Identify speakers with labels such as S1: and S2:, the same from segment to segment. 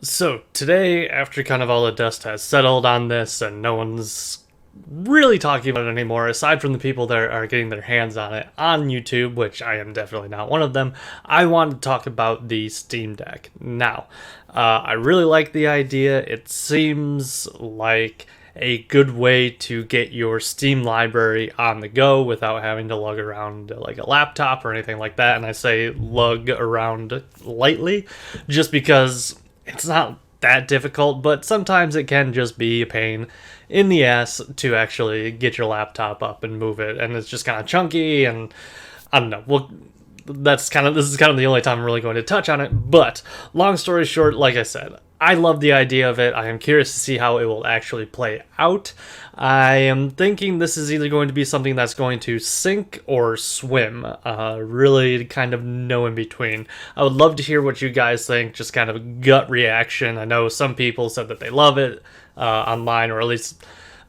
S1: So today, after kind of all the dust has settled on this and no one's really talking about it anymore, aside from the people that are getting their hands on it on YouTube, which I am definitely not one of them, I wanted to talk about the Steam Deck. Now, I really like the idea. It seems like a good way to get your Steam library on the go without having to lug around like a laptop or anything like that. And I say lug around lightly just because it's not that difficult, but sometimes it can just be a pain in the ass to actually get your laptop up and move it, and it's just kind of chunky, and I don't know. Well, this is kind of the only time I'm really going to touch on it. But long story short, like I said, I love the idea of it. I am curious to see how it will actually play out. I am thinking this is either going to be something that's going to sink or swim. Really kind of no in between. I would love to hear what you guys think, just kind of gut reaction. I know some people said that they love it online, or at least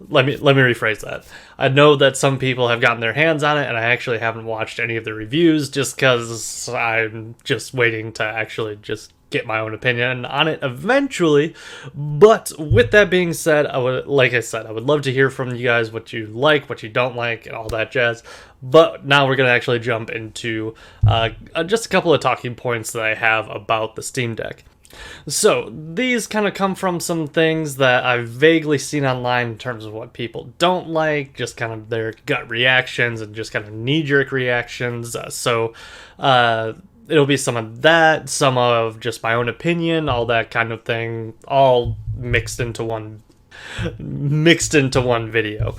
S1: let me rephrase that. I know that some people have gotten their hands on it, and I actually haven't watched any of the reviews just because I'm just waiting to actually just get my own opinion on it eventually. But with that being said, I would love to hear from you guys what you like, what you don't like, and all that jazz. But now we're going to actually jump into just a couple of talking points that I have about the Steam Deck. So, these kind of come from some things that I've vaguely seen online in terms of what people don't like, just kind of their gut reactions and just kind of knee-jerk reactions. It'll be some of that, some of just my own opinion, all that kind of thing, all mixed into one video.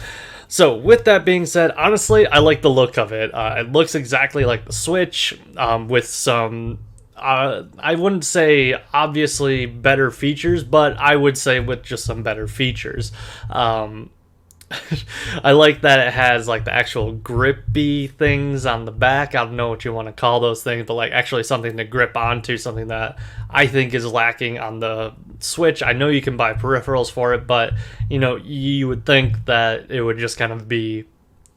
S1: So, with that being said, honestly, I like the look of it. It looks exactly like the Switch, with some I wouldn't say obviously better features, but I would say with just some better features. I like that it has like the actual grippy things on the back. I don't know what you want to call those things, but like actually something to grip onto, something that I think is lacking on the Switch. I know you can buy peripherals for it, but you would think that it would just kind of be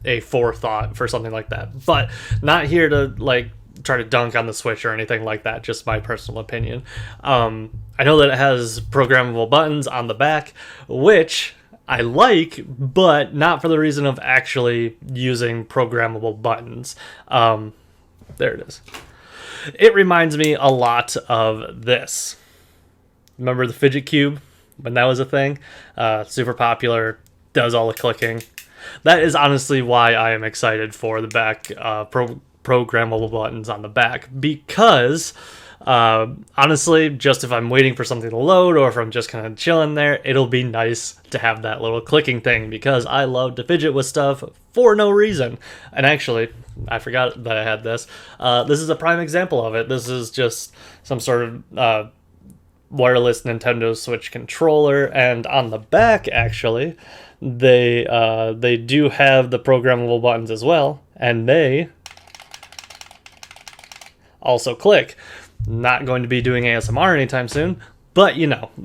S1: a forethought for something like that. But not here to like try to dunk on the Switch or anything like that, just my personal opinion. I know that it has programmable buttons on the back, which I like, but not for the reason of actually using programmable buttons. There it is. It reminds me a lot of this. Remember the Fidget Cube when that was a thing? Super popular, does all the clicking. That is honestly why I am excited for the back programmable buttons on the back, because honestly, just if I'm waiting for something to load or if I'm just kind of chilling there, it'll be nice to have that little clicking thing, because I love to fidget with stuff for no reason. And actually, I forgot that I had this. This is a prime example of it. This is just some sort of wireless Nintendo Switch controller, and on the back, actually, they do have the programmable buttons as well, and they also click. Not going to be doing ASMR anytime soon, but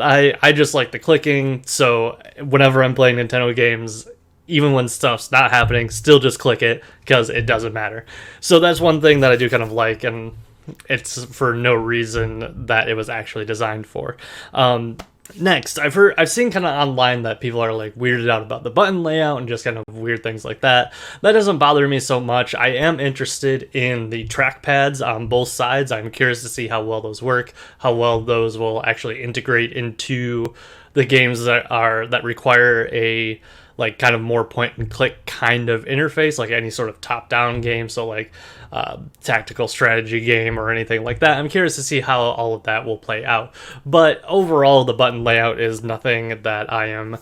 S1: I just like the clicking, so whenever I'm playing Nintendo games, even when stuff's not happening, still just click it, because it doesn't matter. So that's one thing that I do kind of like, and it's for no reason that it was actually designed for. Next, I've seen kind of online that people are like weirded out about the button layout and just kind of weird things like that. That doesn't bother me so much. I am interested in the trackpads on both sides. I'm curious to see how well those work, how well those will actually integrate into the games that require a like kind of more point and click kind of interface, like any sort of top-down game, so like tactical strategy game or anything like that. I'm curious to see how all of that will play out. But overall, the button layout is nothing that I am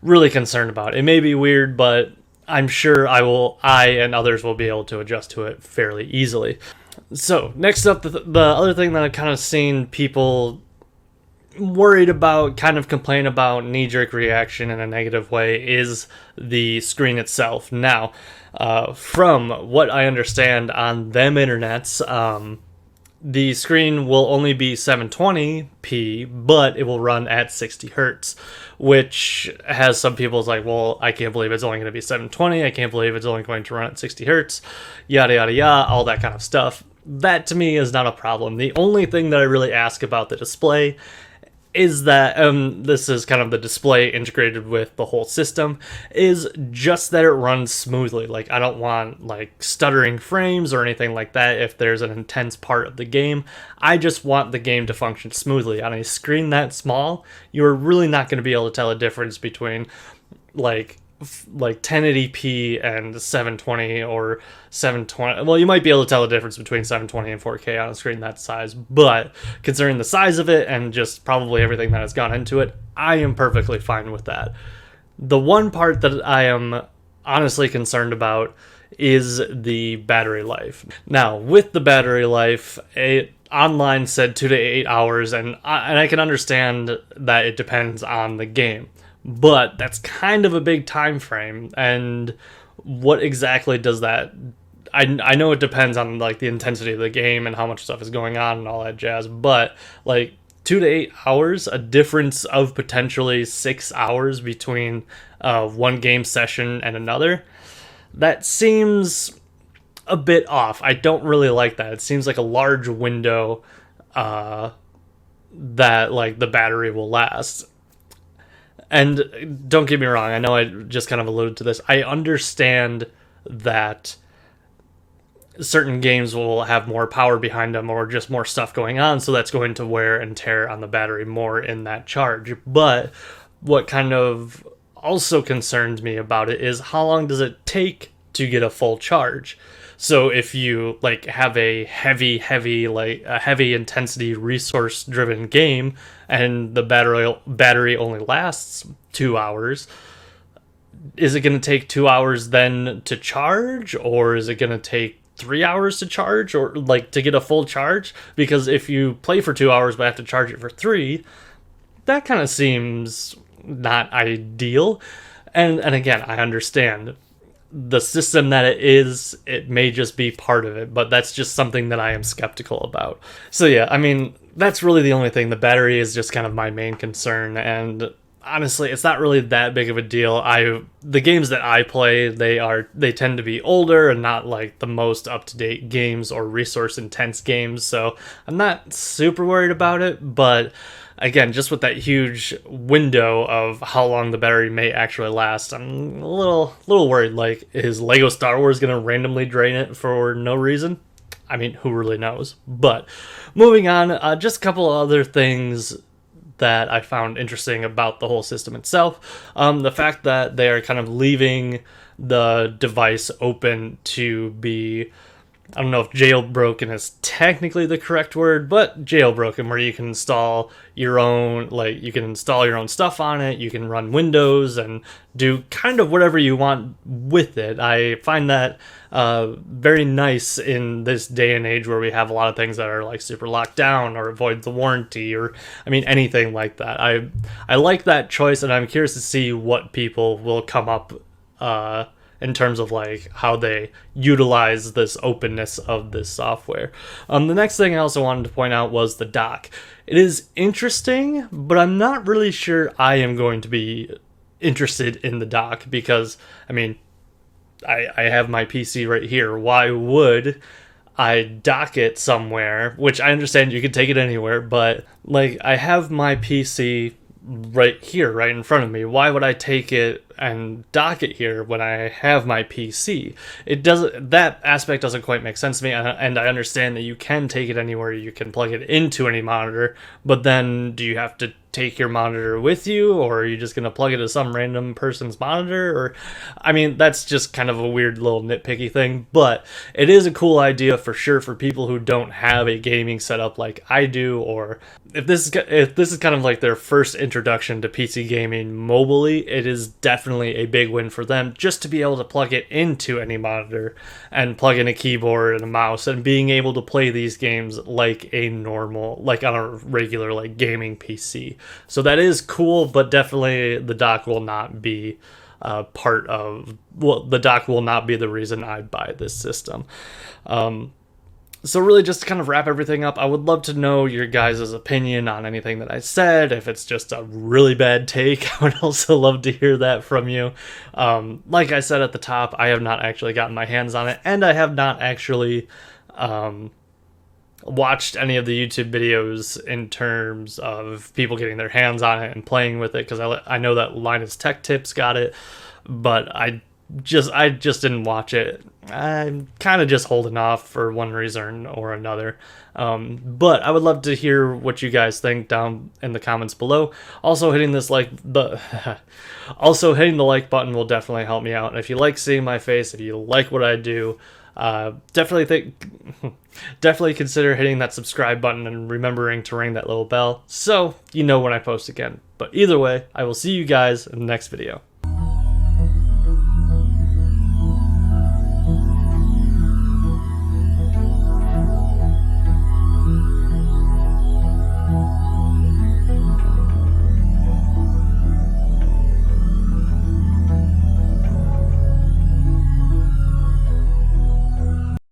S1: really concerned about. It may be weird, but I'm sure I and others will be able to adjust to it fairly easily. So next up, the other thing that I've kind of seen people worried about, kind of complain about, knee-jerk reaction in a negative way, is the screen itself. Now, from what I understand on them internets, the screen will only be 720p, but it will run at 60 hertz, which has some people's like, well, I can't believe it's only going to be 720, I can't believe it's only going to run at 60 hertz, yada yada yada, all that kind of stuff. That to me is not a problem. The only thing that I really ask about the display is that this is kind of the display integrated with the whole system, is just that it runs smoothly. Like, I don't want like stuttering frames or anything like that if there's an intense part of the game. I just want the game to function smoothly. On a screen that small, you're really not going to be able to tell a difference between like 1080p and 720 or 720. Well, you might be able to tell the difference between 720 and 4K on a screen that size, but considering the size of it and just probably everything that has gone into it, I am perfectly fine with that. The one part that I am honestly concerned about is the battery life. Now, with the battery life, online said 2 to 8 hours, and I can understand that it depends on the game. But that's kind of a big time frame, and what exactly does that... I know it depends on like the intensity of the game and how much stuff is going on and all that jazz, but like 2 to 8 hours, a difference of potentially 6 hours between one game session and another, that seems a bit off. I don't really like that. It seems like a large window that like the battery will last. And don't get me wrong, I know I just kind of alluded to this. I understand that certain games will have more power behind them or just more stuff going on, so that's going to wear and tear on the battery more in that charge. But what kind of also concerns me about it is how long does it take to get a full charge? So if you like have a heavy intensity resource driven game and the battery only lasts 2 hours, is it going to take 2 hours then to charge, or is it going to take 3 hours to charge, or like to get a full charge? Because if you play for 2 hours but have to charge it for 3, that kind of seems not ideal. And again, I understand the system that it is, it may just be part of it, but that's just something that I am skeptical about. So yeah, I mean, that's really the only thing. The battery is just kind of my main concern, and honestly, it's not really that big of a deal. The games that I play, they tend to be older and not like the most up-to-date games or resource-intense games, so I'm not super worried about it. But again, just with that huge window of how long the battery may actually last, I'm a little worried. Like, is Lego Star Wars gonna randomly drain it for no reason? I mean, who really knows? But moving on, just a couple other things that I found interesting about the whole system itself. The fact that they are kind of leaving the device open to be, I don't know if jailbroken is technically the correct word, but jailbroken, where you can install your own, like, you can install your own stuff on it, you can run Windows and do kind of whatever you want with it. I find that very nice in this day and age where we have a lot of things that are like super locked down or avoid the warranty, or I mean anything like that. I like that choice, and I'm curious to see what people will come up in terms of like how they utilize this openness of this software. The next thing I also wanted to point out was the dock. It is interesting, but I'm not really sure I am going to be interested in the dock, because I mean, I have my PC right here. Why would I dock it somewhere? Which I understand you can take it anywhere, but like, I have my PC right here, right in front of me. Why would I take it and dock it here when I have my PC? It doesn't, that aspect doesn't quite make sense to me, and I understand that you can take it anywhere, you can plug it into any monitor, but then do you have to take your monitor with you, or are you just going to plug it to some random person's monitor? Or, I mean, that's just kind of a weird little nitpicky thing, but it is a cool idea for sure for people who don't have a gaming setup like I do, or if this is kind of like their first introduction to PC gaming mobily, it is definitely a big win for them just to be able to plug it into any monitor and plug in a keyboard and a mouse and being able to play these games like a normal, like on a regular like gaming PC. So that is cool, but definitely the dock will not be the dock will not be the reason I buy this system. So really, just to kind of wrap everything up, I would love to know your guys' opinion on anything that I said. If it's just a really bad take, I would also love to hear that from you. Like I said at the top, I have not actually gotten my hands on it, and I have not actually watched any of the YouTube videos in terms of people getting their hands on it and playing with it, because I know that Linus Tech Tips got it, but I just didn't watch it. I'm kind of just holding off for one reason or another. But I would love to hear what you guys think down in the comments below. Also, hitting the like button will definitely help me out. And if you like seeing my face, if you like what I do, definitely consider hitting that subscribe button and remembering to ring that little bell so you know when I post again. But either way, I will see you guys in the next video.